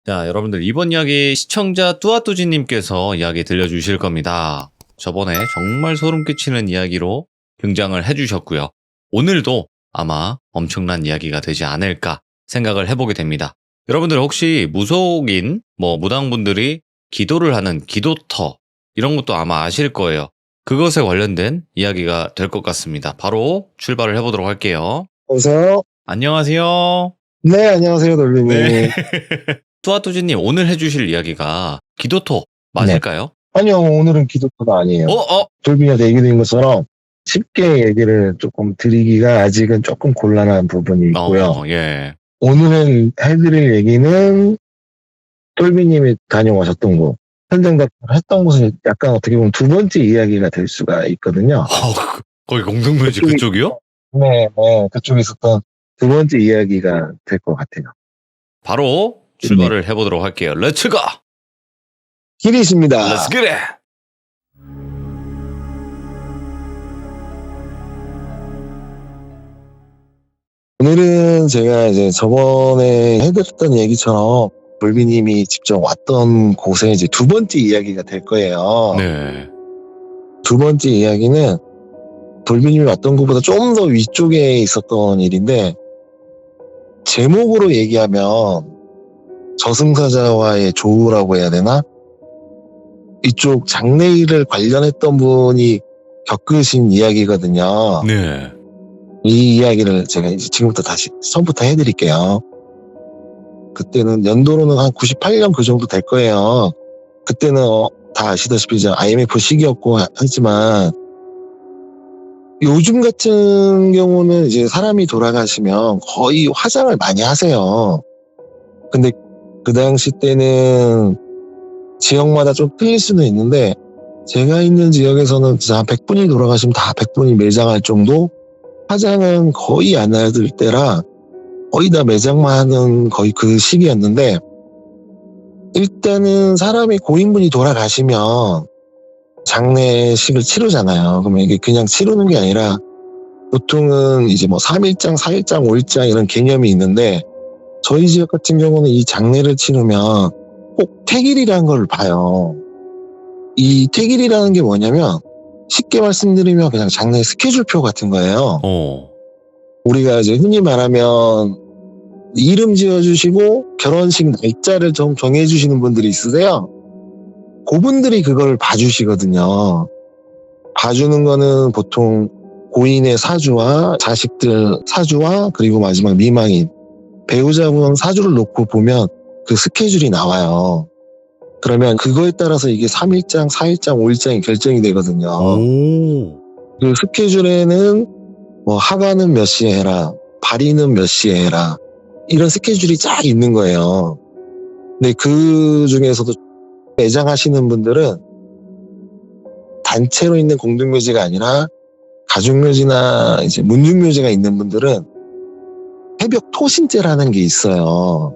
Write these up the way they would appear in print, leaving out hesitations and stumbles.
자, 여러분들 이번 이야기 시청자 뚜아뚜지님께서 이야기 들려주실 겁니다. 저번에 정말 소름 끼치는 이야기로 등장을 해주셨고요. 오늘도 아마 엄청난 이야기가 되지 않을까 생각을 해보게 됩니다. 여러분들 혹시 무속인, 무당분들이 기도를 하는 기도터 이런 것도 아마 아실 거예요. 그것에 관련된 이야기가 될 것 같습니다. 바로 출발을 해보도록 할게요. 여보세요? 안녕하세요. 네, 안녕하세요, 돌비님. 네. 뚜아뚜지님 오늘 해주실 이야기가 기도토 맞을까요? 아니요, 오늘은 기도토가 아니에요. 돌비님한테 얘기 드린 것처럼 쉽게 얘기를 조금 드리기가 아직은 조금 곤란한 부분이 있고요. 예. 오늘은 해드릴 얘기는 돌비님이 다녀오셨던 곳, 현장 답변을 했던 곳은 약간 어떻게 보면 두 번째 이야기가 될 수가 있거든요. 거기 공동묘지 그쪽이요? 네, 그쪽에 있었던 두 번째 이야기가 될 것 같아요. 바로 출발을 해보도록 할게요. 렛츠고! 길이십니다. Let's get it! 오늘은 제가 이제 저번에 해드렸던 얘기처럼 돌비님이 직접 왔던 곳에 이제 두 번째 이야기가 될 거예요. 네. 두 번째 이야기는 돌비님이 왔던 곳보다 좀 더 위쪽에 있었던 일인데, 제목으로 얘기하면 저승사자와의 조우라고 해야 되나? 이쪽 장례일을 관련했던 분이 겪으신 이야기거든요. 네. 이 이야기를 제가 이제 지금부터 다시 처음부터 해드릴게요. 그때는 연도로는 한 98년 그 정도 될 거예요. 그때는 다 아시다시피 이제 IMF 시기였고 하지만 요즘 같은 경우는 이제 사람이 돌아가시면 거의 화장을 많이 하세요. 근데 그 당시 때는 지역마다 좀 틀릴 수는 있는데, 제가 있는 지역에서는 진짜 한 100분이 돌아가시면 다 100분이 매장할 정도, 화장은 거의 안 하들 때라 거의 다 매장만 하는 거의 그 시기였는데, 일단은 사람이 고인분이 돌아가시면 장례식을 치르잖아요. 그러면 이게 그냥 치르는 게 아니라 보통은 이제 3일장, 4일장, 5일장 이런 개념이 있는데, 저희 지역 같은 경우는 이 장례를 치르면 꼭 택일이라는 걸 봐요. 이 택일이라는 게 뭐냐면 쉽게 말씀드리면 그냥 장례 스케줄표 같은 거예요. 우리가 이제 흔히 말하면 이름 지어주시고 결혼식 날짜를 좀 정해주시는 분들이 있으세요. 그분들이 그걸 봐주시거든요. 봐주는 거는 보통 고인의 사주와 자식들 사주와 그리고 마지막 미망인 배우자분 사주를 놓고 보면 그 스케줄이 나와요. 그러면 그거에 따라서 이게 3일장, 4일장, 5일장이 결정이 되거든요. 그 스케줄에는 하가는 몇 시에 해라, 발의는 몇 시에 해라, 이런 스케줄이 쫙 있는 거예요. 근데 그 중에서도 매장하시는 분들은 단체로 있는 공동묘지가 아니라 가족묘지나 이제 문중묘지가 있는 분들은 새벽 토신제라는 게 있어요.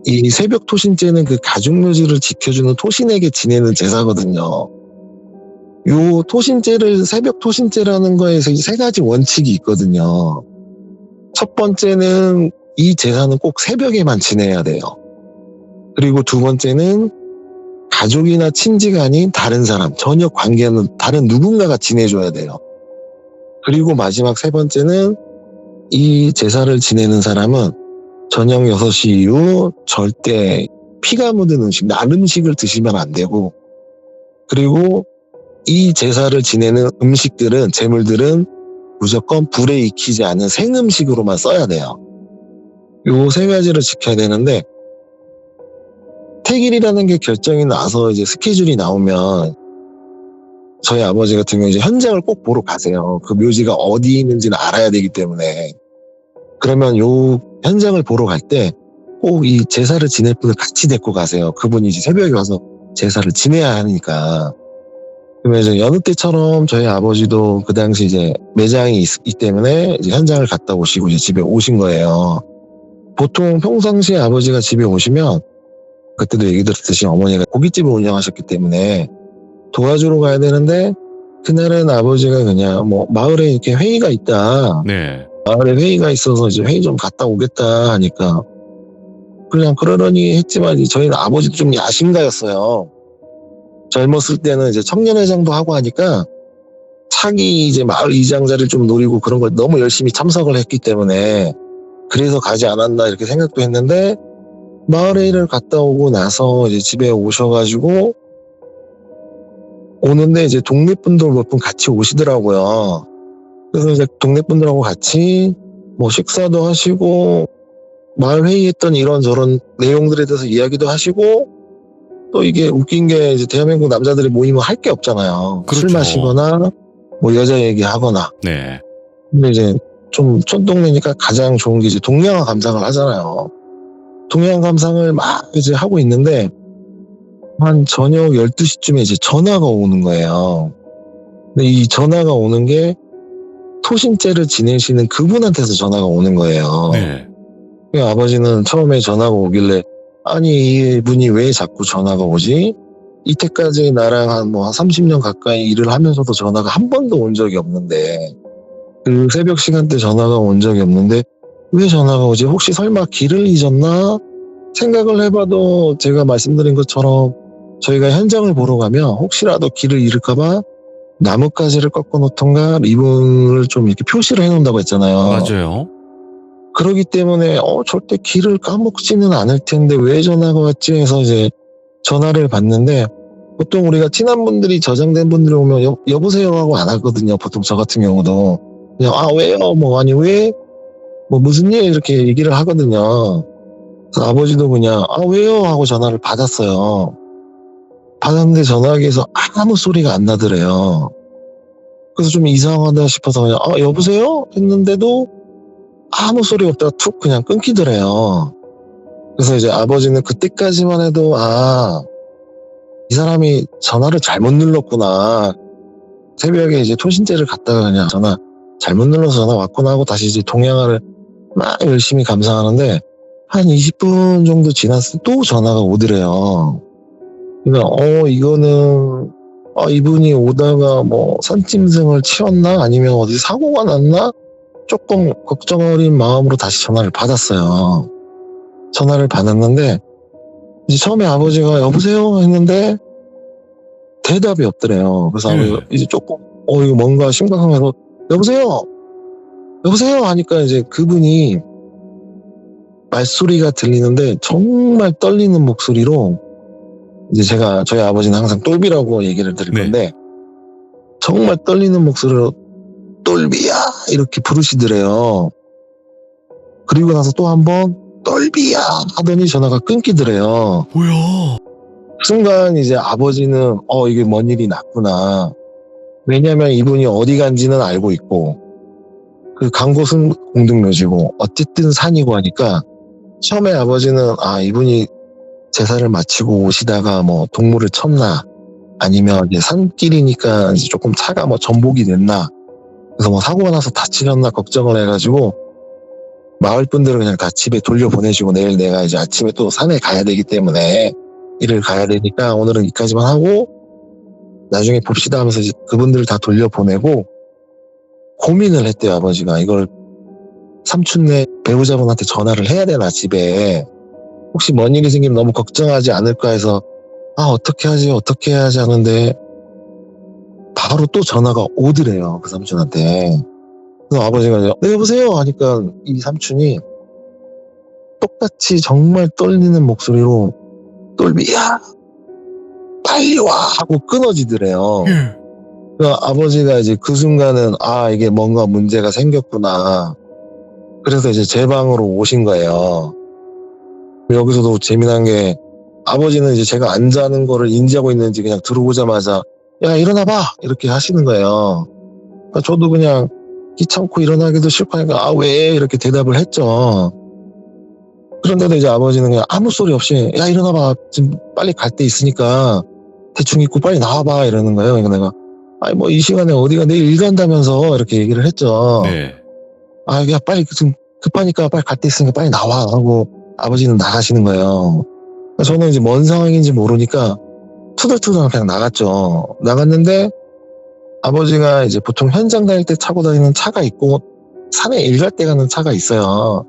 이 새벽 토신제는 그 가족묘지를 지켜주는 토신에게 지내는 제사거든요. 요 토신제를 새벽 토신제라는 거에서 세 가지 원칙이 있거든요. 첫 번째는 이 제사는 꼭 새벽에만 지내야 돼요. 그리고 두 번째는 가족이나 친지가 아닌 다른 사람, 전혀 관계없는 다른 누군가가 지내줘야 돼요. 그리고 마지막 세 번째는 이 제사를 지내는 사람은 저녁 6시 이후 절대 피가 묻은 음식, 날 음식을 드시면 안 되고, 그리고 이 제사를 지내는 음식들은, 재물들은 무조건 불에 익히지 않은 생음식으로만 써야 돼요. 요 세 가지를 지켜야 되는데, 택일이라는 게 결정이 나서 이제 스케줄이 나오면 저희 아버지 같은 경우 이제 현장을 꼭 보러 가세요. 그 묘지가 어디 있는지는 알아야 되기 때문에. 그러면 요 현장을 보러 갈 때 꼭 이 제사를 지낼 분을 같이 데리고 가세요. 그분이 이제 새벽에 와서 제사를 지내야 하니까. 그러면 이제 여느 때처럼 저희 아버지도 그 당시 이제 매장이 있기 때문에 이제 현장을 갔다 오시고 이제 집에 오신 거예요. 보통 평상시에 아버지가 집에 오시면, 그때도 얘기 들었듯이 어머니가 고깃집을 운영하셨기 때문에 도와주러 가야 되는데, 그날은 아버지가 그냥 마을에 이렇게 회의가 있다. 네. 마을에 회의가 있어서 이제 회의 좀 갔다 오겠다 하니까 그냥 그러려니 했지만 이제 저희는 아버지도 좀 야심가였어요. 젊었을 때는 이제 청년회장도 하고 하니까 차기 이제 마을 이장 자리를 좀 노리고 그런 걸 너무 열심히 참석을 했기 때문에 그래서 가지 않았나 이렇게 생각도 했는데 마을회의를 갔다 오고 나서 이제 집에 오셔가지고 오는데 이제 동네 분들 몇 분 같이 오시더라고요. 그래서 이제 동네 분들하고 같이 뭐 식사도 하시고 마을 회의했던 이런저런 내용들에 대해서 이야기도 하시고 또 이게 웃긴 게 이제 대한민국 남자들이 모이면 할 게 없잖아요. 그렇죠. 술 마시거나 뭐 여자 얘기하거나. 네. 근데 이제 좀 촌동네니까 가장 좋은 게 이제 동양화 감상을 하잖아요. 동양화 감상을 막 이제 하고 있는데 한 저녁 12시쯤에 이제 전화가 오는 거예요. 근데 이 전화가 오는 게 토신제를 지내시는 그분한테서 전화가 오는 거예요. 네. 아버지는 처음에 전화가 오길래 아니 이분이 왜 자꾸 전화가 오지? 이때까지 나랑 한 30년 가까이 일을 하면서도 전화가 한 번도 온 적이 없는데 그 새벽 시간대 전화가 온 적이 없는데 왜 전화가 오지? 혹시 설마 길을 잊었나? 생각을 해봐도 제가 말씀드린 것처럼 저희가 현장을 보러 가면 혹시라도 길을 잃을까봐 나뭇가지를 꺾어놓던가 리본을 좀 이렇게 표시를 해놓는다고 했잖아요. 맞아요. 그러기 때문에 절대 길을 까먹지는 않을 텐데 왜 전화가 왔지 해서 이제 전화를 받는데 보통 우리가 친한 분들이 저장된 분들이 오면 여보세요 하고 안 하거든요. 보통 저 같은 경우도 그냥 왜요? 아니 왜? 무슨 일? 이렇게 얘기를 하거든요. 그래서 아버지도 그냥 왜요? 하고 전화를 받았어요. 받았는데 전화기에서 아무 소리가 안 나더래요. 그래서 좀 이상하다 싶어서 그냥 여보세요? 했는데도 아무 소리 없다가 툭 그냥 끊기더래요. 그래서 이제 아버지는 그때까지만 해도 이 사람이 전화를 잘못 눌렀구나. 새벽에 이제 토신제를 갔다가 그냥 전화 잘못 눌러서 전화 왔구나 하고 다시 이제 동양화를 막 열심히 감상하는데 한 20분 정도 지났을 때 또 전화가 오더래요. 그러니까 이거는 이분이 오다가 산짐승을 치웠나 아니면 어디 사고가 났나 조금 걱정 어린 마음으로 다시 전화를 받았어요. 전화를 받았는데 이제 처음에 아버지가 여보세요 했는데 대답이 없더래요. 그래서 아버지가 이제 조금 이거 뭔가 심각해서 여보세요 하니까 이제 그분이 말소리가 들리는데 정말 떨리는 목소리로 이제 저희 아버지는 항상 똘비라고 얘기를 드릴 건데 정말 떨리는 목소리로 똘비야 이렇게 부르시더래요. 그리고 나서 또 한 번 똘비야 하더니 전화가 끊기더래요. 뭐야? 순간 이제 아버지는 이게 뭔 일이 났구나. 왜냐면 이분이 어디 간지는 알고 있고 그 간 곳은 공동묘지고 어쨌든 산이고 하니까 처음에 아버지는 이분이 제사를 마치고 오시다가 동물을 쳤나 아니면 이제 산길이니까 이제 조금 차가 전복이 됐나 그래서 사고가 나서 다치셨나 걱정을 해가지고 마을 분들은 그냥 다 집에 돌려보내시고 내일 내가 이제 아침에 또 산에 가야 되기 때문에 일을 가야 되니까 오늘은 여기까지만 하고 나중에 봅시다 하면서 이제 그분들을 다 돌려보내고 고민을 했대요. 아버지가 이걸 삼촌네 배우자분한테 전화를 해야 되나 집에 혹시 뭔 일이 생기면 너무 걱정하지 않을까 해서 어떻게 해야지 하는데 바로 또 전화가 오더래요. 그 삼촌한테. 그래서 아버지가 네 여보세요 하니까 이 삼촌이 똑같이 정말 떨리는 목소리로 똘비야 빨리 와 하고 끊어지더래요. 그러니까 아버지가 이제 그 순간은 이게 뭔가 문제가 생겼구나. 그래서 이제 제 방으로 오신 거예요. 여기서도 재미난 게 아버지는 이제 제가 안 자는 거를 인지하고 있는지 그냥 들어오자마자 야 일어나봐 이렇게 하시는 거예요. 그러니까 저도 그냥 귀찮고 일어나기도 싫고 하니까 왜 이렇게 대답을 했죠. 그런데도 이제 아버지는 그냥 아무 소리 없이 야 일어나봐 지금 빨리 갈 데 있으니까 대충 입고 빨리 나와봐 이러는 거예요. 그러니까 내가 이 시간에 어디가 내일 일 간다면서 이렇게 얘기를 했죠. 네. 야 빨리 지금 급하니까 빨리 갈 데 있으니까 빨리 나와 하고 아버지는 나가시는 거예요. 그러니까 저는 이제 뭔 상황인지 모르니까 투덜투덜 그냥 나갔죠. 나갔는데 아버지가 이제 보통 현장 다닐 때 타고 다니는 차가 있고 산에 일 갈 때 가는 차가 있어요.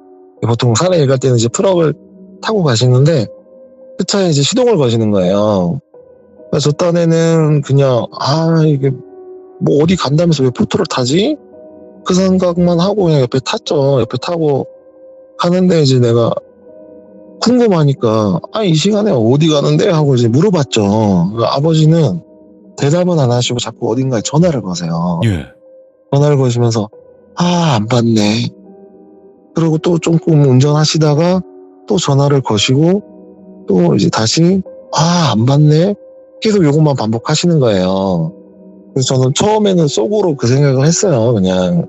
보통 산에 일 갈 때는 이제 트럭을 타고 가시는데 그 차에 이제 시동을 거시는 거예요. 그래서 저 딴에는 그냥 이게 뭐 어디 간다면서 왜 포토를 타지? 그 생각만 하고 그냥 옆에 탔죠. 옆에 타고 가는데 이제 내가 궁금하니까 이 시간에 어디 가는데? 하고 이제 물어봤죠. 아버지는 대답은 안 하시고 자꾸 어딘가에 전화를 거세요. 예. 전화를 거시면서 안 받네. 그리고 또 조금 운전하시다가 또 전화를 거시고 또 이제 다시 안 받네. 계속 요것만 반복하시는 거예요. 그래서 저는 처음에는 속으로 그 생각을 했어요. 그냥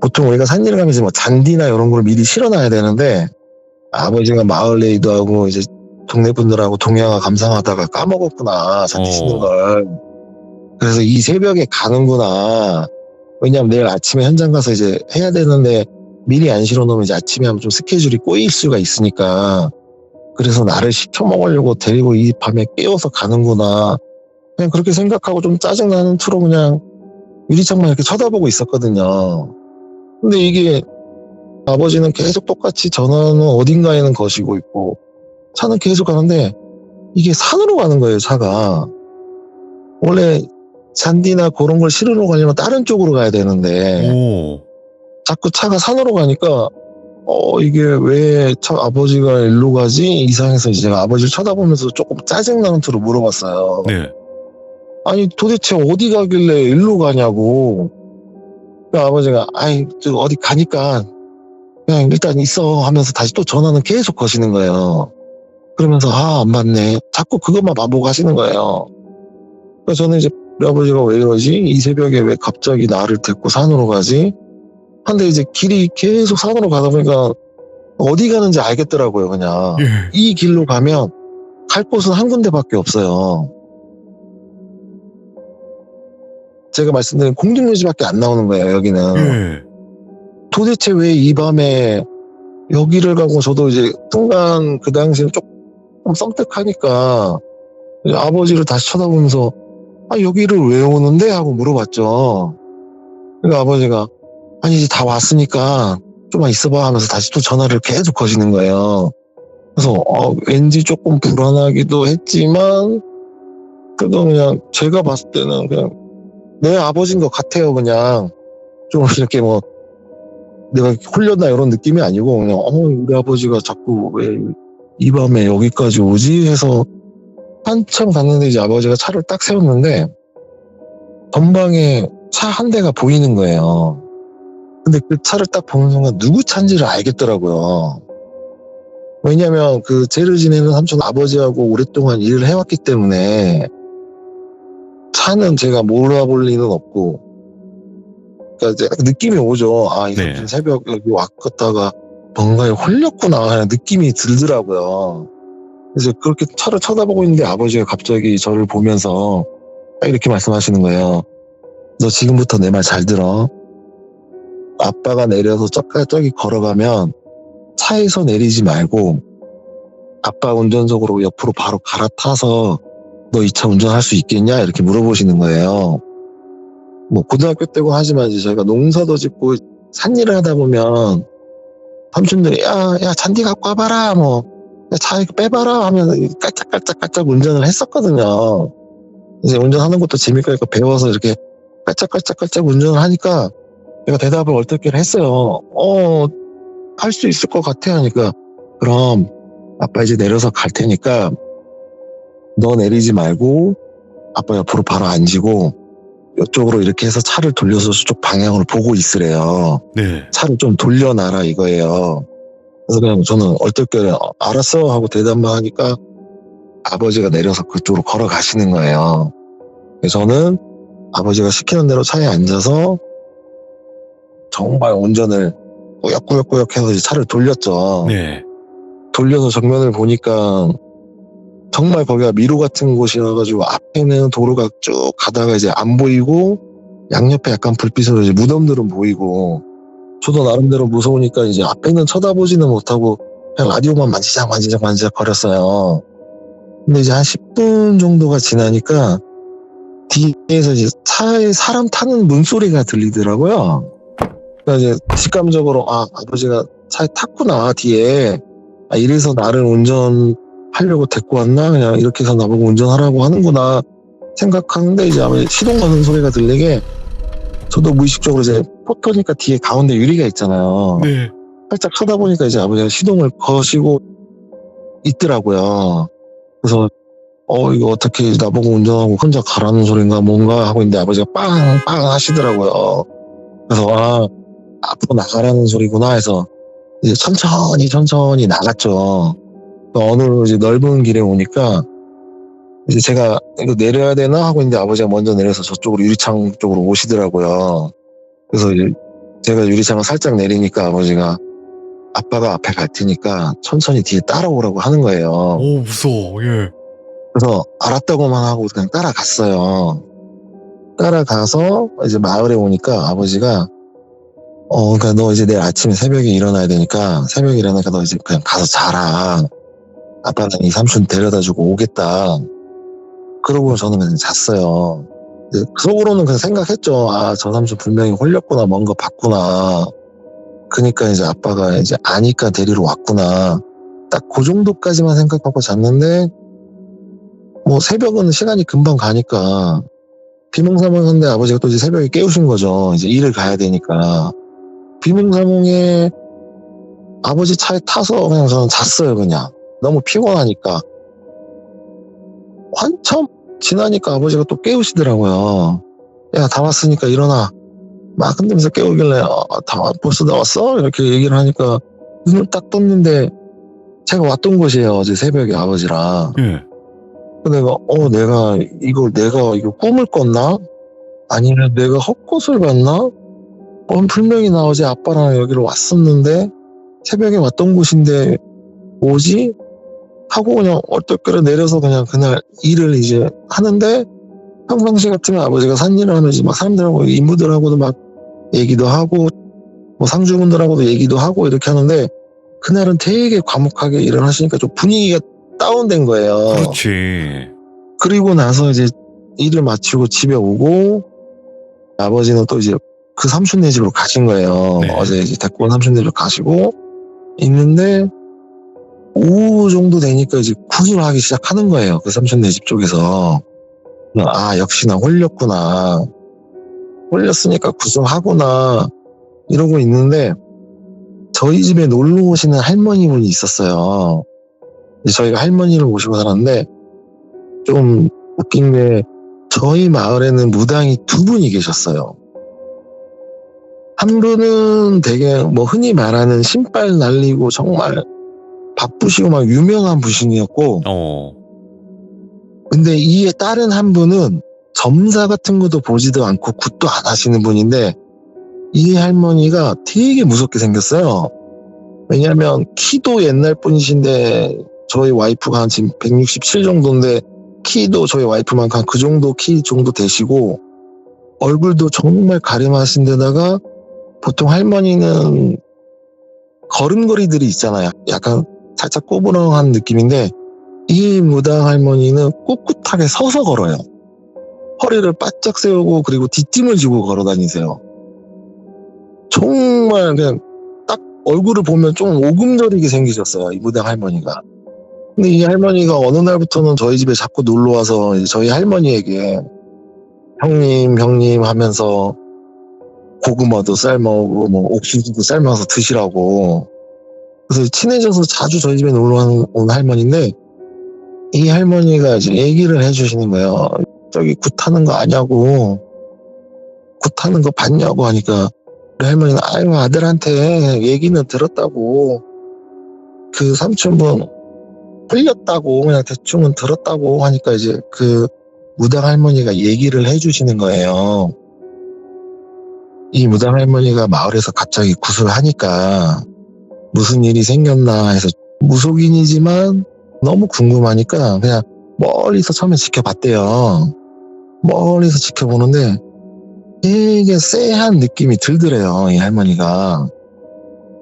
보통 우리가 산일을 가면 이제 뭐 잔디나 이런 걸 미리 실어놔야 되는데 아버지가 마을 레이드 하고 이제 동네 분들하고 동양화 감상하다가 까먹었구나, 잔디 씻는 걸. 그래서 이 새벽에 가는구나. 왜냐면 내일 아침에 현장 가서 이제 해야 되는데 미리 안 실어놓으면 이제 아침에 하면 좀 스케줄이 꼬일 수가 있으니까. 그래서 나를 시켜 먹으려고 데리고 이 밤에 깨워서 가는구나. 그냥 그렇게 생각하고 좀 짜증나는 투로 그냥 유리창만 이렇게 쳐다보고 있었거든요. 근데 이게 아버지는 계속 똑같이 전화는 어딘가에는 거시고 있고 차는 계속 가는데 이게 산으로 가는 거예요, 차가. 원래 잔디나 그런 걸 실으러 가려면 다른 쪽으로 가야 되는데 자꾸 차가 산으로 가니까 이게 왜 아버지가 일로 가지? 이상해서 이제 제가 아버지를 쳐다보면서 조금 짜증나는 투로 물어봤어요. 네. 아니 도대체 어디 가길래 일로 가냐고. 아버지가 어디 가니까 그냥 일단 있어 하면서 다시 또 전화는 계속 거시는 거예요. 그러면서 안 받네. 자꾸 그것만 반복하시는 거예요. 그래서 저는 이제 우리 아버지가 왜 이러지? 이 새벽에 왜 갑자기 나를 데리고 산으로 가지? 근데 이제 길이 계속 산으로 가다 보니까 어디 가는지 알겠더라고요. 그냥 이 길로 가면 갈 곳은 한 군데밖에 없어요. 제가 말씀드린 공중요지밖에 안 나오는 거예요. 여기는. 도대체 왜 이 밤에 여기를 가고, 저도 이제 순간 그 당시에 조금 썸뜩하니까 아버지를 다시 쳐다보면서 여기를 왜 오는데? 하고 물어봤죠. 그러니까 아버지가 이제 다 왔으니까 좀만 있어봐 하면서 다시 또 전화를 계속 거시는 거예요. 그래서 왠지 조금 불안하기도 했지만 그래도 그냥 제가 봤을 때는 그냥 내 아버지인 것 같아요. 그냥 좀 이렇게 뭐 내가 홀렸나 이런 느낌이 아니고 그냥 우리 아버지가 자꾸 왜 이 밤에 여기까지 오지? 해서 한참 갔는데 이제 아버지가 차를 딱 세웠는데 전방에 차 한 대가 보이는 거예요. 근데 그 차를 딱 보는 순간 누구 차인지를 알겠더라고요. 왜냐면 그 죄를 지내는 삼촌 아버지하고 오랫동안 일을 해왔기 때문에 차는 제가 몰아볼 리는 없고, 그러니까 이제 느낌이 오죠. 이 삼촌 새벽 여기 왔다가 뭔가에 홀렸구나 하는 느낌이 들더라고요. 그래서 그렇게 차를 쳐다보고 있는데 아버지가 갑자기 저를 보면서 이렇게 말씀하시는 거예요. 너 지금부터 내 말 잘 들어. 아빠가 내려서 저기 걸어가면 차에서 내리지 말고 아빠 운전석으로 옆으로 바로 갈아타서 너 이 차 운전할 수 있겠냐? 이렇게 물어보시는 거예요. 뭐 고등학교 때고 하지만 이제 저희가 농사도 짓고 산일을 하다 보면 삼촌들이 야 잔디 갖고 와봐라, 뭐 차 이렇게 빼봐라 하면 깔짝깔짝 운전을 했었거든요. 이제 운전하는 것도 재밌고 배워서 이렇게 깔짝깔짝 운전을 하니까 제가 대답을 어떻게 했어요. 할 수 있을 것 같아 하니까 그럼 아빠 이제 내려서 갈 테니까 너 내리지 말고 아빠 옆으로 바로 앉히고 이쪽으로 이렇게 해서 차를 돌려서 저쪽 방향으로 보고 있으래요. 차를 좀 돌려놔라 이거예요. 그래서 그냥 저는 얼떨결에 알았어 하고 대답만 하니까 아버지가 내려서 그쪽으로 걸어가시는 거예요. 그래서 저는 아버지가 시키는 대로 차에 앉아서 정말 운전을 꾸역꾸역 해서 차를 돌렸죠. 돌려서 정면을 보니까 정말 거기가 미로 같은 곳이라가지고 앞에는 도로가 쭉 가다가 이제 안 보이고 양옆에 약간 불빛으로 이제 무덤들은 보이고, 저도 나름대로 무서우니까 이제 앞에는 쳐다보지는 못하고 그냥 라디오만 만지작 거렸어요. 근데 이제 한 10분 정도가 지나니까 뒤에서 이제 차에 사람 타는 문소리가 들리더라고요. 그러니까 이제 직감적으로 아버지가 차에 탔구나 뒤에. 이래서 나를 운전하려고 데리고 왔나? 그냥 이렇게 해서 나보고 운전하라고 하는구나 생각하는데 이제 아무래도 시동 거는 소리가 들리게 저도 무의식적으로 이제 포터니까 뒤에 가운데 유리가 있잖아요. 네. 살짝 하다 보니까 이제 아버지가 시동을 거시고 있더라고요. 그래서 이거 어떻게 나보고 운전하고 혼자 가라는 소린가 뭔가 하고 있는데 아버지가 빵 하시더라고요. 그래서 앞으로 나가라는 소리구나 해서 이제 천천히 나갔죠. 어느 이제 넓은 길에 오니까 이제 제가 이거 내려야 되나 하고 있는데 아버지가 먼저 내려서 저쪽으로 유리창 쪽으로 오시더라고요. 그래서 이제 제가 유리창을 살짝 내리니까 아버지가 아빠가 앞에 갈 테니까 천천히 뒤에 따라오라고 하는 거예요. 오, 무서워. 예. 그래서 알았다고만 하고 그냥 따라갔어요. 따라가서 이제 마을에 오니까 아버지가 그러니까 너 이제 내일 아침에 새벽에 일어나야 되니까 너 이제 그냥 가서 자라. 아빠는 이 삼촌 데려다주고 오겠다. 그러고 저는 그냥 잤어요. 속으로는 그냥 생각했죠. 저 삼촌 분명히 홀렸구나, 뭔가 봤구나. 그러니까 이제 아빠가 이제 아니까 데리러 왔구나. 딱 그 정도까지만 생각하고 잤는데 뭐 새벽은 시간이 금방 가니까 비몽사몽한데 아버지가 또 이제 새벽에 깨우신 거죠. 이제 일을 가야 되니까. 비몽사몽에 아버지 차에 타서 그냥 저는 잤어요, 그냥. 너무 피곤하니까. 한참 지나니까 아버지가 또 깨우시더라고요. 야, 다 왔으니까 일어나. 막 흔들면서 깨우길래, 벌써 나왔어? 이렇게 얘기를 하니까 눈을 딱 떴는데 제가 왔던 곳이에요, 어제 새벽에 아버지랑. 예. 내가 이거 꿈을 꿨나? 아니면 내가 헛것을 봤나? 분명히 나 어제 아빠랑 여기로 왔었는데 새벽에 왔던 곳인데 뭐지? 하고 그냥 얼떨결에 내려서 그냥 그날 일을 이제 하는데 평상시 같으면 아버지가 산일을 하면서 막 사람들하고 인부들하고도 막 얘기도 하고 뭐 상주분들하고도 얘기도 하고 이렇게 하는데 그날은 되게 과묵하게 일을 하시니까 좀 분위기가 다운된 거예요. 그렇지. 그리고 나서 이제 일을 마치고 집에 오고 아버지는 또 이제 그 삼촌네 집으로 가신 거예요. 네. 어제 이제 데리고 온 삼촌네 집으로 가시고 있는데 오후 정도 되니까 이제 구술을 하기 시작하는 거예요. 그 삼촌네 집 쪽에서. 역시나 홀렸구나. 홀렸으니까 구술하구나. 이러고 있는데 저희 집에 놀러 오시는 할머니분이 있었어요. 저희가 할머니를 모시고 살았는데 좀 웃긴 게 저희 마을에는 무당이 두 분이 계셨어요. 한 분은 되게 뭐 흔히 말하는 신발 날리고 정말 바쁘시고 막 유명한 분이었고 근데 이에 다른 한 분은 점사 같은 것도 보지도 않고 굿도 안 하시는 분인데 이 할머니가 되게 무섭게 생겼어요. 왜냐면 키도 옛날 분이신데 저희 와이프가 한 지금 167 정도인데 키도 저희 와이프만큼 그 정도 키 정도 되시고 얼굴도 정말 가림하신 데다가 보통 할머니는 걸음걸이들이 있잖아요. 약간 살짝 꼬부랑한 느낌인데 이 무당 할머니는 꿋꿋하게 서서 걸어요. 허리를 바짝 세우고 그리고 뒷짐을 지고 걸어 다니세요. 정말 그냥 딱 얼굴을 보면 좀 오금저리게 생기셨어요. 이 무당 할머니가. 근데 이 할머니가 어느 날부터는 저희 집에 자꾸 놀러와서 저희 할머니에게 형님 하면서 고구마도 삶아오고 뭐 옥수수도 삶아서 드시라고. 그래서 친해져서 자주 저희 집에 놀러 온 할머니인데 이 할머니가 이제 얘기를 해주시는 거예요. 저기 굿하는 거 아냐고. 굿하는 거 봤냐고 하니까 우리 할머니는 아들한테 얘기는 들었다고. 그 삼촌분 흘렸다고 그냥 대충은 들었다고 하니까 이제 그 무당 할머니가 얘기를 해주시는 거예요. 이 무당 할머니가 마을에서 갑자기 구슬하니까 무슨 일이 생겼나 해서 무속인이지만 너무 궁금하니까 그냥 멀리서 처음에 지켜봤대요. 멀리서 지켜보는데 되게 쎄한 느낌이 들더래요, 이 할머니가.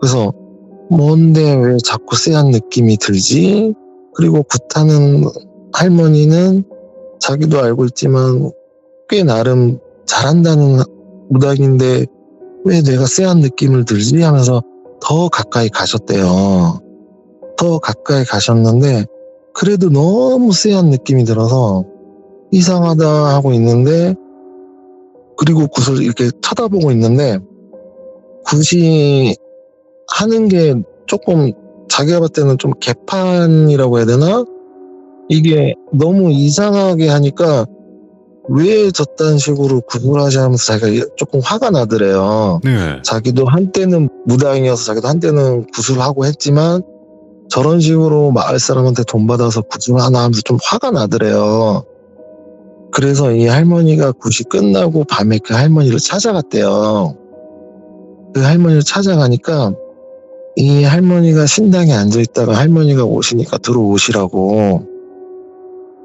그래서 뭔데 왜 자꾸 쎄한 느낌이 들지? 그리고 굿하는 할머니는 자기도 알고 있지만 꽤 나름 잘한다는 무당인데 왜 내가 쎄한 느낌을 들지? 하면서 더 가까이 가셨대요. 더 가까이 가셨는데 그래도 너무 쎄한 느낌이 들어서 이상하다 하고 있는데, 그리고 굿을 이렇게 쳐다보고 있는데 굿이 하는 게 조금 자기가 봤을 때는 좀 개판이라고 해야 되나? 이게 너무 이상하게 하니까 왜 저딴 식으로 굿을 하지 하면서 자기가 조금 화가 나더래요. 네. 자기도 한때는 무당이어서 자기도 한때는 굿을 하고 했지만 저런 식으로 마을 사람한테 돈 받아서 굿을 하나 하면서 좀 화가 나더래요. 그래서 이 할머니가 굿이 끝나고 밤에 그 할머니를 찾아갔대요. 그 할머니를 찾아가니까 이 할머니가 신당에 앉아있다가 할머니가 오시니까 들어오시라고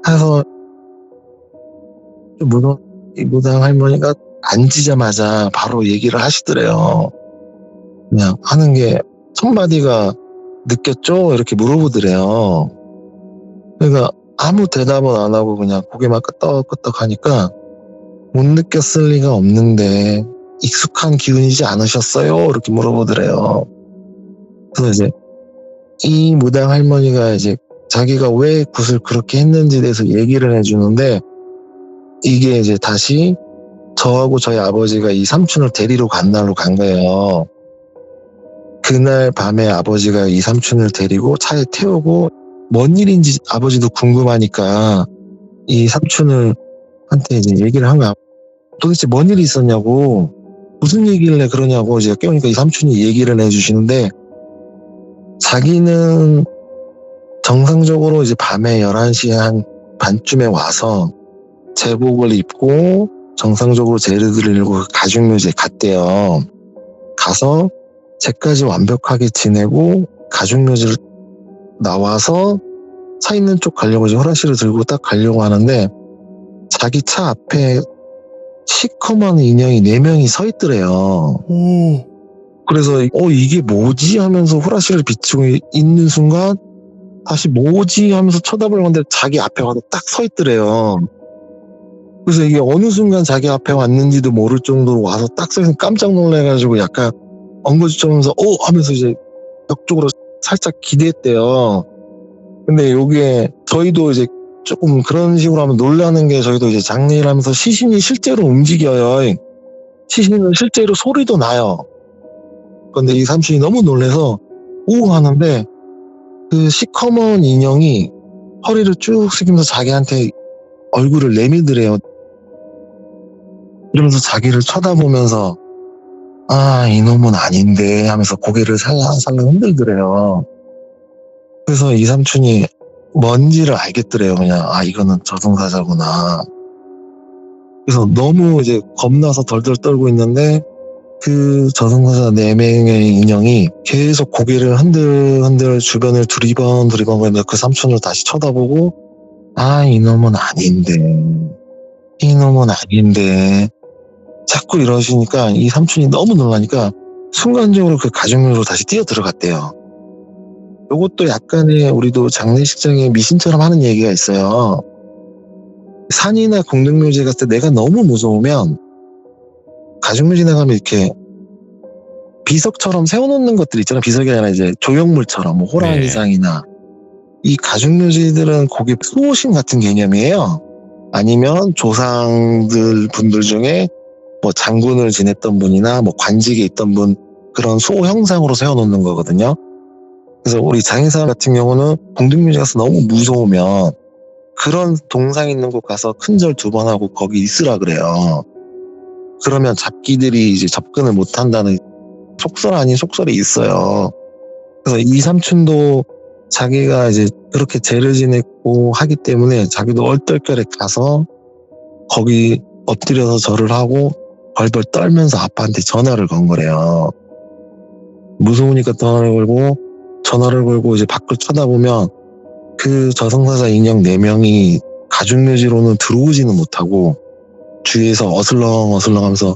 해서 이 무당 할머니가 앉으자마자 바로 얘기를 하시더래요. 그냥 하는 게 첫마디가 느꼈죠? 이렇게 물어보더래요. 그러니까 아무 대답은 안 하고 그냥 고개만 끄덕끄덕 하니까 못 느꼈을 리가 없는데 익숙한 기운이지 않으셨어요? 이렇게 물어보더래요. 그래서 이제 이 무당 할머니가 이제 자기가 왜 굿을 그렇게 했는지에 대해서 얘기를 해주는데, 이게 이제 다시 저하고 저희 아버지가 이 삼촌을 데리러 간 날로 간 거예요. 그날 밤에 아버지가 이 삼촌을 데리고 차에 태우고, 뭔 일인지 아버지도 궁금하니까 이 삼촌을 한테 이제 얘기를 한 거야. 도대체 뭔 일이 있었냐고, 무슨 얘기를 그러냐고 이제 깨우니까 이 삼촌이 얘기를 해주시는데, 자기는 정상적으로 이제 밤에 11시 한 반쯤에 와서 제복을 입고 정상적으로 제를 드리려고 가죽묘지에 갔대요. 가서 제까지 완벽하게 지내고 가죽묘지를 나와서 차 있는 쪽 가려고 이제 호라시를 들고 딱 가려고 하는데 자기 차 앞에 시커먼 인형이 4명이 서 있더래요. 그래서 이게 뭐지 하면서 호라시를 비추고 있는 순간 다시 뭐지 하면서 쳐다보려고 하는데 자기 앞에 와서 딱 서 있더래요. 그래서 이게 어느 순간 자기 앞에 왔는지도 모를 정도로 와서 딱 서 있으면 깜짝 놀라가지고 약간 엉거주춤하면서 하면서 이제 벽 쪽으로 살짝 기대했대요. 근데 요게 저희도 이제 조금 그런 식으로 하면 놀라는 게, 저희도 이제 장례를 하면서 시신이 실제로 움직여요. 시신은 실제로 소리도 나요. 근데 이 삼촌이 너무 놀라서 오 하는데 그 시커먼 인형이 허리를 쭉 숙이면서 자기한테 얼굴을 내밀더래요. 이러면서 자기를 쳐다보면서 이놈은 아닌데 하면서 고개를 살랑살랑 흔들더래요. 그래서 이 삼촌이 뭔지를 알겠더래요. 그냥 이거는 저승사자구나. 그래서 너무 이제 겁나서 덜덜 떨고 있는데 그 저승사자 4명의 인형이 계속 고개를 흔들 주변을 두리번 거리면서 그 삼촌을 다시 쳐다보고 이놈은 아닌데 자꾸 이러시니까 이 삼촌이 너무 놀라니까 순간적으로 그 가죽묘로 다시 뛰어 들어갔대요. 요것도 약간의 우리도 장례식장에 미신처럼 하는 얘기가 있어요. 산이나 공동묘지에 갔을 때 내가 너무 무서우면 가죽묘지 나가면 이렇게 비석처럼 세워놓는 것들 있잖아요. 비석이 아니라 이제 조형물처럼 호랑이상이나 이 가죽묘지들은 거기 수호신 같은 개념이에요. 아니면 조상들 분들 중에 장군을 지냈던 분이나 관직에 있던 분, 그런 수호 형상으로 세워놓는 거거든요. 그래서 우리 장의사 같은 경우는 공동묘지 가서 너무 무서우면 그런 동상 있는 곳 가서 큰절 2번 하고 거기 있으라 그래요. 그러면 잡기들이 이제 접근을 못 한다는 속설 아닌 속설이 있어요. 그래서 이 삼촌도 자기가 이제 그렇게 제를 지냈고 하기 때문에 자기도 얼떨결에 가서 거기 엎드려서 절을 하고 벌벌 떨면서 아빠한테 전화를 건 거래요. 무서우니까 전화를 걸고 이제 밖을 쳐다보면 그 저승사자 인형 4명이 가죽묘지로는 들어오지는 못하고 주위에서 어슬렁어슬렁 하면서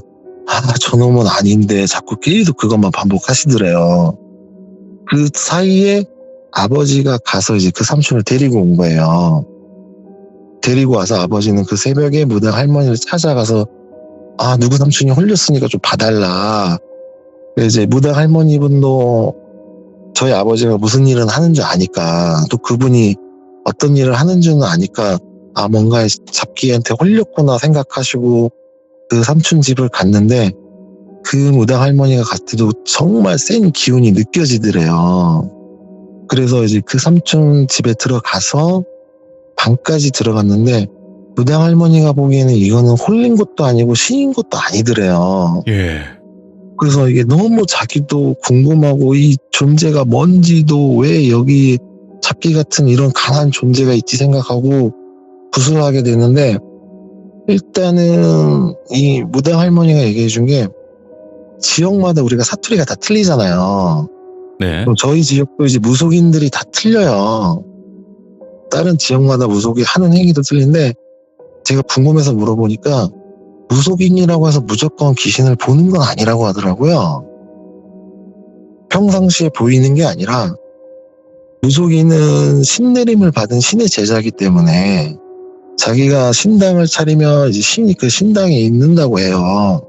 저놈은 아닌데 자꾸 계속 그것만 반복하시더래요. 그 사이에 아버지가 가서 이제 그 삼촌을 데리고 온 거예요. 데리고 와서 아버지는 그 새벽에 무당 할머니를 찾아가서 누구 삼촌이 홀렸으니까 좀 봐달라. 이제 무당 할머니 분도 저희 아버지가 무슨 일을 하는 줄 아니까, 또 그분이 어떤 일을 하는 줄은 아니까, 아, 뭔가 잡기한테 홀렸구나 생각하시고 그 삼촌 집을 갔는데, 그 무당 할머니가 갔을 때도 정말 센 기운이 느껴지더래요. 그래서 이제 그 삼촌 집에 들어가서 방까지 들어갔는데, 무당 할머니가 보기에는 이거는 홀린 것도 아니고 신인 것도 아니더래요. 예. 그래서 이게 너무 자기도 궁금하고, 이 존재가 뭔지도, 왜 여기 잡기 같은 이런 강한 존재가 있지 생각하고 구슬하게 되는데, 일단은 이 무당 할머니가 얘기해 준 게, 지역마다 우리가 사투리가 다 틀리잖아요. 네. 그럼 저희 지역도 이제 무속인들이 다 틀려요. 다른 지역마다 무속이 하는 행위도 틀린데, 제가 궁금해서 물어보니까 무속인이라고 해서 무조건 귀신을 보는 건 아니라고 하더라고요. 평상시에 보이는 게 아니라, 무속인은 신내림을 받은 신의 제자이기 때문에 자기가 신당을 차리면 이제 신이 그 신당에 있는다고 해요.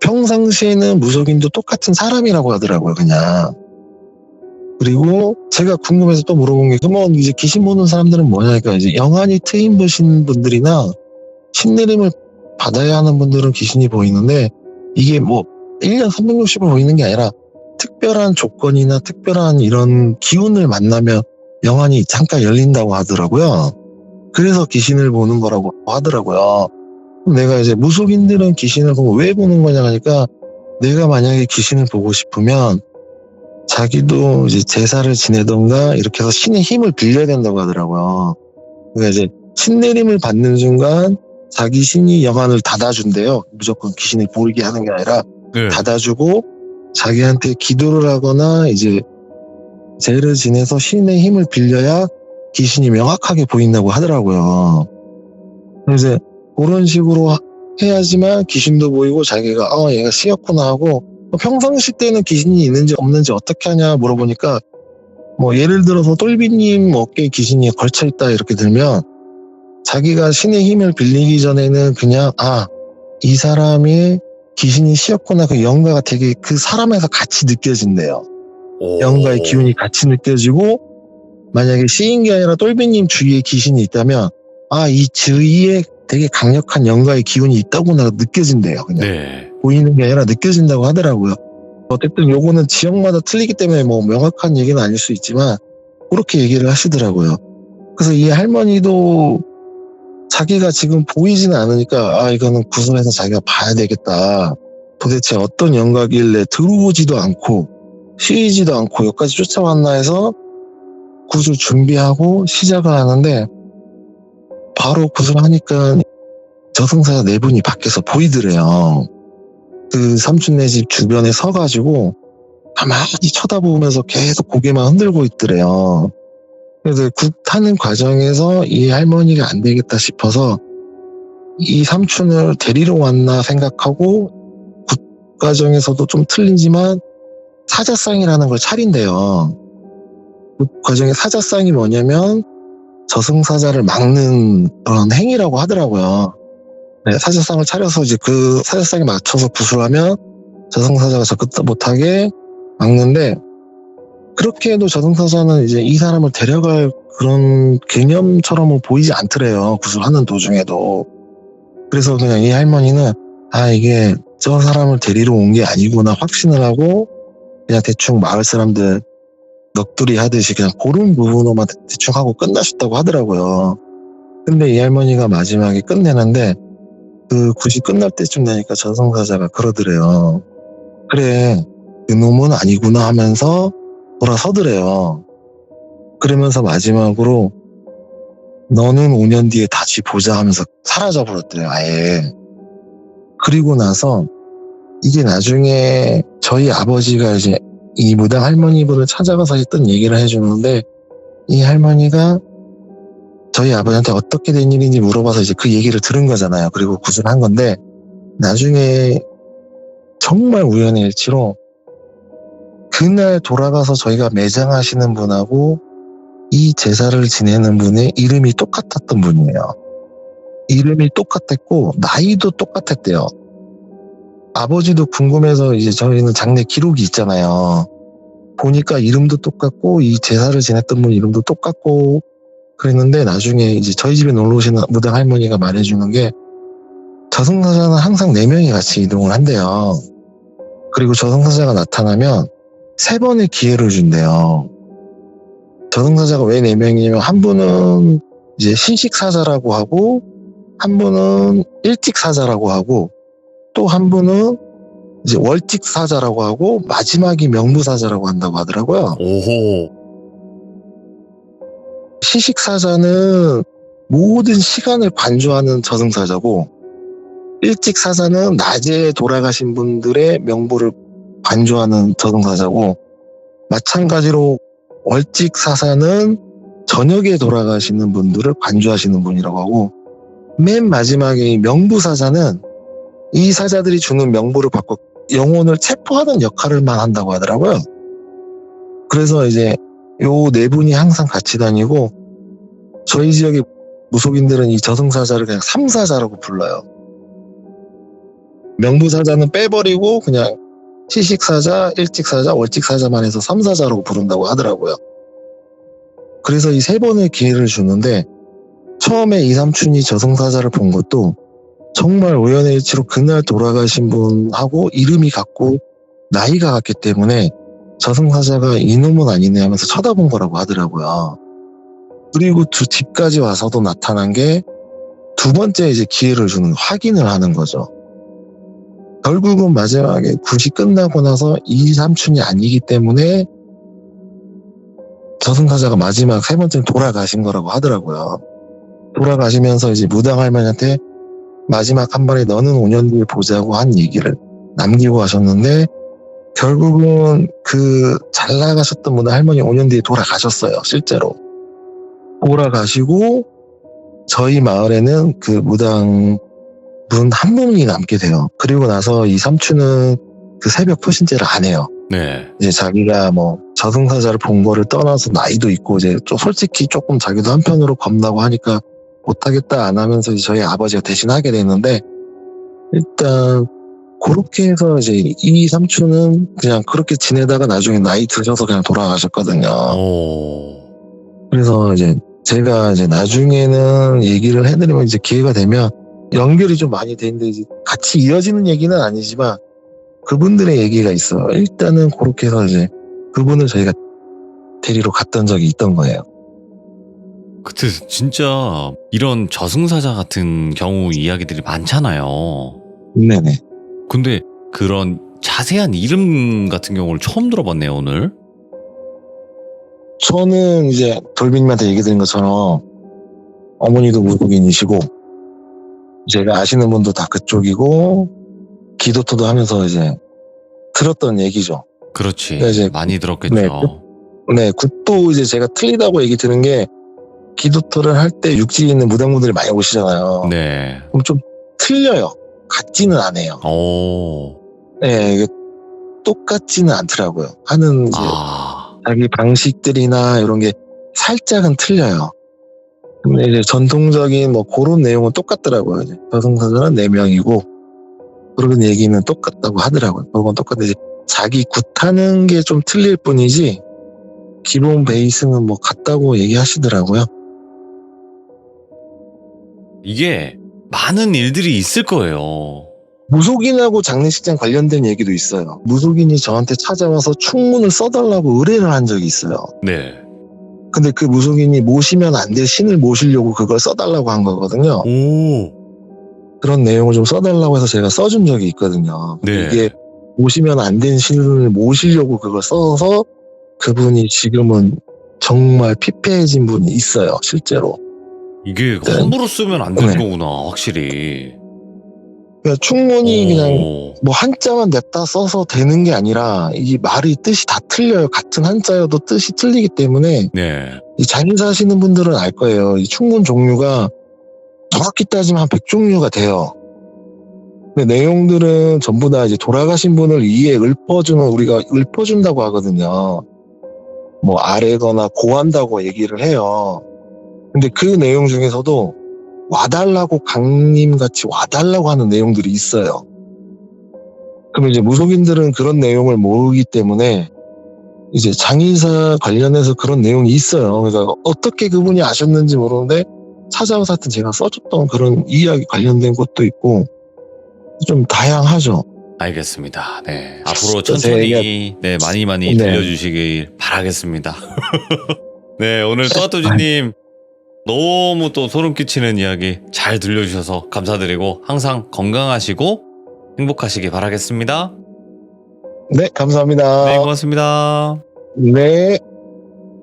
평상시에는 무속인도 똑같은 사람이라고 하더라고요, 그냥. 그리고 제가 궁금해서 또 물어본 게, 그러면 이제 귀신 보는 사람들은 뭐냐니까, 이제 영안이 트임 보신 분들이나 신내림을 받아야 하는 분들은 귀신이 보이는데, 이게 뭐 1년 360을 보이는 게 아니라 특별한 조건이나 특별한 이런 기운을 만나면 영안이 잠깐 열린다고 하더라고요. 그래서 귀신을 보는 거라고 하더라고요. 내가 이제 무속인들은 귀신을 보고 왜 보는 거냐 하니까, 내가 만약에 귀신을 보고 싶으면 자기도 이제 제사를 지내던가 이렇게 해서 신의 힘을 빌려야 된다고 하더라고요. 그러니까 이제 신내림을 받는 순간 자기 신이 영안을 닫아준대요. 무조건 귀신을 보이게 하는 게 아니라 네. 닫아주고, 자기한테 기도를 하거나 이제 제를 지내서 신의 힘을 빌려야 귀신이 명확하게 보인다고 하더라고요. 그래서 그런 식으로 해야지만 귀신도 보이고, 자기가 얘가 씨였구나 하고, 평상시 때는 귀신이 있는지 없는지 어떻게 하냐 물어보니까, 뭐 예를 들어서 똘비님 어깨에 귀신이 걸쳐있다 이렇게 들면, 자기가 신의 힘을 빌리기 전에는 그냥 이 사람이 귀신이 씨였구나, 그 영가가 되게 그 사람에서 같이 느껴진대요. 영가의 기운이 같이 느껴지고, 만약에 씨인 게 아니라 똘비님 주위에 귀신이 있다면 이 주위에 되게 강력한 영가의 기운이 있다고나 느껴진대요. 그냥 네. 보이는 게 아니라 느껴진다고 하더라고요. 어쨌든 요거는 지역마다 틀리기 때문에 뭐 명확한 얘기는 아닐 수 있지만 그렇게 얘기를 하시더라고요. 그래서 이 할머니도 자기가 지금 보이지는 않으니까 이거는 구슬해서 자기가 봐야 되겠다. 도대체 어떤 영가길래 들어오지도 않고 쉬지도 않고 여기까지 쫓아왔나 해서 구슬 준비하고 시작을 하는데, 바로 구슬하니까 저승사자 4분이 밖에서 보이더래요. 그 삼촌네 집 주변에 서가지고 가만히 쳐다보면서 계속 고개만 흔들고 있더래요. 그래서 굿하는 과정에서 이 할머니가 안 되겠다 싶어서 이 삼촌을 데리러 왔나 생각하고, 굿 과정에서도 좀 틀리지만 사자상이라는 걸 차린대요. 그 과정에 사자상이 뭐냐면 저승사자를 막는 그런 행위라고 하더라고요. 네, 사자상을 차려서 이제 그 사자상에 맞춰서 구슬하면 저승사자가 접근 못하게 막는데, 그렇게 해도 저승사자는 이제 이 사람을 데려갈 그런 개념처럼은 보이지 않더래요, 구슬하는 도중에도. 그래서 그냥 이 할머니는 이게 저 사람을 데리러 온 게 아니구나 확신을 하고, 그냥 대충 마을 사람들 넋두리 하듯이 그냥 그런 부분으로만 대충 하고 끝나셨다고 하더라고요. 근데 이 할머니가 마지막에 끝내는데, 그 굿이 끝날 때쯤 되니까 저승사자가 그러더래요. 그래, 그놈은 아니구나 하면서 돌아서더래요. 그러면서 마지막으로 너는 5년 뒤에 다시 보자 하면서 사라져버렸대요, 아예. 그리고 나서 이게 나중에 저희 아버지가 이제 이 무당 할머니분을 찾아가서 했던 얘기를 해주는데, 이 할머니가 저희 아버지한테 어떻게 된 일인지 물어봐서 이제 그 얘기를 들은 거잖아요. 그리고 구슬한 건데, 나중에 정말 우연의 일치로 그날 돌아가서 저희가 매장하시는 분하고 이 제사를 지내는 분의 이름이 똑같았던 분이에요. 이름이 똑같았고 나이도 똑같았대요. 아버지도 궁금해서 이제 저희는 장례 기록이 있잖아요. 보니까 이름도 똑같고 이 제사를 지냈던 분 이름도 똑같고 그랬는데 나중에 이제 저희 집에 놀러 오시는 무당 할머니가 말해주는 게 저승사자는 항상 4명이 같이 이동을 한대요. 그리고 저승사자가 나타나면 3번의 기회를 준대요. 저승사자가 왜 4명이냐면 한 분은 이제 신식사자라고 하고 한 분은 일찍사자라고 하고 또 한 분은 이제 월직사자라고 하고 마지막이 명부사자라고 한다고 하더라고요. 오호. 시식사자는 모든 시간을 관조하는 저승사자고 일찍사자는 낮에 돌아가신 분들의 명부를 관조하는 저승사자고 마찬가지로 월직사자는 저녁에 돌아가시는 분들을 관조하시는 분이라고 하고 맨 마지막에 명부사자는 이 사자들이 주는 명부를 받고 영혼을 체포하는 역할을만 한다고 하더라고요. 그래서 이제 요 4분이 항상 같이 다니고 저희 지역의 무속인들은 이 저승사자를 그냥 삼사자라고 불러요. 명부사자는 빼버리고 그냥 시식사자, 일찍사자, 월찍사자만 해서 삼사자라고 부른다고 하더라고요. 그래서 이 3번의 기회를 주는데 처음에 이삼촌이 저승사자를 본 것도 정말 우연의 일치로 그날 돌아가신 분하고 이름이 같고 나이가 같기 때문에 저승사자가 이놈은 아니네 하면서 쳐다본 거라고 하더라고요. 그리고 집까지 와서도 나타난 게 2번째 이제 기회를 주는 확인을 하는 거죠. 결국은 마지막에 굿이 끝나고 나서 이 삼촌이 아니기 때문에 저승사자가 마지막 3번째는 돌아가신 거라고 하더라고요. 돌아가시면서 이제 무당 할머니한테 마지막 한 번에 너는 5년 뒤에 보자고 한 얘기를 남기고 가셨는데 결국은 그 잘 나가셨던 무당 할머니 5년 뒤에 돌아가셨어요. 실제로. 돌아가시고 저희 마을에는 그 무당 분 한 분이 남게 돼요. 그리고 나서 이 삼촌은 그 새벽 포신제를 안 해요. 네. 이제 자기가 뭐 저승사자를 본 거를 떠나서 나이도 있고 이제 좀 솔직히 조금 자기도 한편으로 겁나고 하니까 못하겠다 안 하면서 이제 저희 아버지가 대신 하게 됐는데 일단 그렇게 해서 이제 이 삼촌은 그냥 그렇게 지내다가 나중에 나이 드셔서 그냥 돌아가셨거든요. 그래서 이제 제가 이제 나중에는 얘기를 해드리면 이제 기회가 되면 연결이 좀 많이 되는데 이제 같이 이어지는 얘기는 아니지만 그분들의 얘기가 있어요. 일단은 그렇게 해서 이제 그분을 저희가 데리러 갔던 적이 있던 거예요. 그때 진짜 이런 저승사자 같은 경우 이야기들이 많잖아요. 네네. 근데 그런 자세한 이름 같은 경우를 처음 들어봤네요, 오늘. 저는 이제 돌비님한테 얘기 드린 것처럼 어머니도 무속인이시고 제가 아시는 분도 다 그쪽이고 기도토도 하면서 이제 들었던 얘기죠. 그렇지. 이제 많이 들었겠죠. 네, 굿도 이제 제가 틀리다고 얘기 드는 게 기도토를 할 때 육지에 있는 무당분들이 많이 오시잖아요. 네. 그럼 좀 틀려요. 같지는 않아요. 오. 네, 이게 똑같지는 않더라고요. 하는 이제 아. 자기 방식들이나 이런 게 살짝은 틀려요. 근데 이제 전통적인 뭐 그런 내용은 똑같더라고요. 이제 저승사자는 4명이고 그런 얘기는 똑같다고 하더라고요. 그건 똑같은데 이제 자기 굿하는 게 좀 틀릴 뿐이지 기본 베이스는 뭐 같다고 얘기하시더라고요. 이게 많은 일들이 있을 거예요. 무속인하고 장례식장 관련된 얘기도 있어요. 무속인이 저한테 찾아와서 충문을 써달라고 의뢰를 한 적이 있어요. 네. 근데 그 무속인이 모시면 안 될 신을 모시려고 그걸 써달라고 한 거거든요. 오. 그런 내용을 좀 써달라고 해서 제가 써준 적이 있거든요. 네. 이게 모시면 안 된 신을 모시려고 그걸 써서 그분이 지금은 정말 피폐해진 분이 있어요. 실제로. 이게 네. 함부로 쓰면 안 되는 네. 거구나, 확실히. 그러니까 충문이 그냥 오. 뭐 한자만 냈다 써서 되는 게 아니라 이 말이 뜻이 다 틀려요. 같은 한자여도 뜻이 틀리기 때문에 네. 이 장사 하시는 분들은 알 거예요. 이 충문 종류가 정확히 따지면 한 100종류가 돼요. 근데 내용들은 전부 다 이제 돌아가신 분을 이에 우리가 읊어준다고 하거든요. 뭐 아래거나 고한다고 얘기를 해요. 근데 그 내용 중에서도 와달라고 강림같이 와달라고 하는 내용들이 있어요. 그럼 이제 무속인들은 그런 내용을 모르기 때문에 이제 장의사 관련해서 그런 내용이 있어요. 그래서 어떻게 그분이 아셨는지 모르는데 찾아와서 하여튼 제가 써줬던 그런 이야기 관련된 것도 있고 좀 다양하죠. 알겠습니다. 네. 앞으로 제 천천히 네, 많이 네. 들려주시길 바라겠습니다. 네, 오늘 또아또지님 너무 또 소름 끼치는 이야기 잘 들려주셔서 감사드리고 항상 건강하시고 행복하시길 바라겠습니다. 네, 감사합니다. 네, 고맙습니다. 네.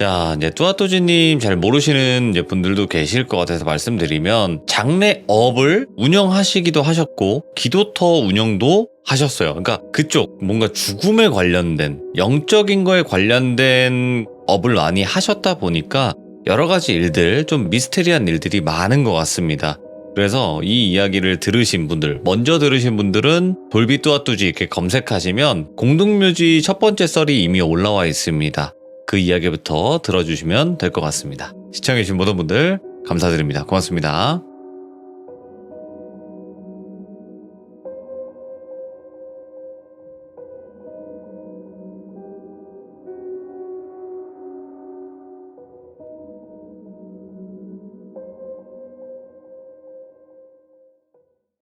자, 이제 뚜아뚜지님 잘 모르시는 이제 분들도 계실 것 같아서 말씀드리면 장례업을 운영하시기도 하셨고 기도터 운영도 하셨어요. 그러니까 그쪽 뭔가 죽음에 관련된 영적인 거에 관련된 업을 많이 하셨다 보니까 여러 가지 일들, 좀 미스테리한 일들이 많은 것 같습니다. 그래서 이 이야기를 들으신 분들, 먼저 들으신 분들은 돌비 뚜아뚜지 이렇게 검색하시면 공동묘지 첫 번째 썰이 이미 올라와 있습니다. 그 이야기부터 들어주시면 될 것 같습니다. 시청해주신 모든 분들 감사드립니다. 고맙습니다.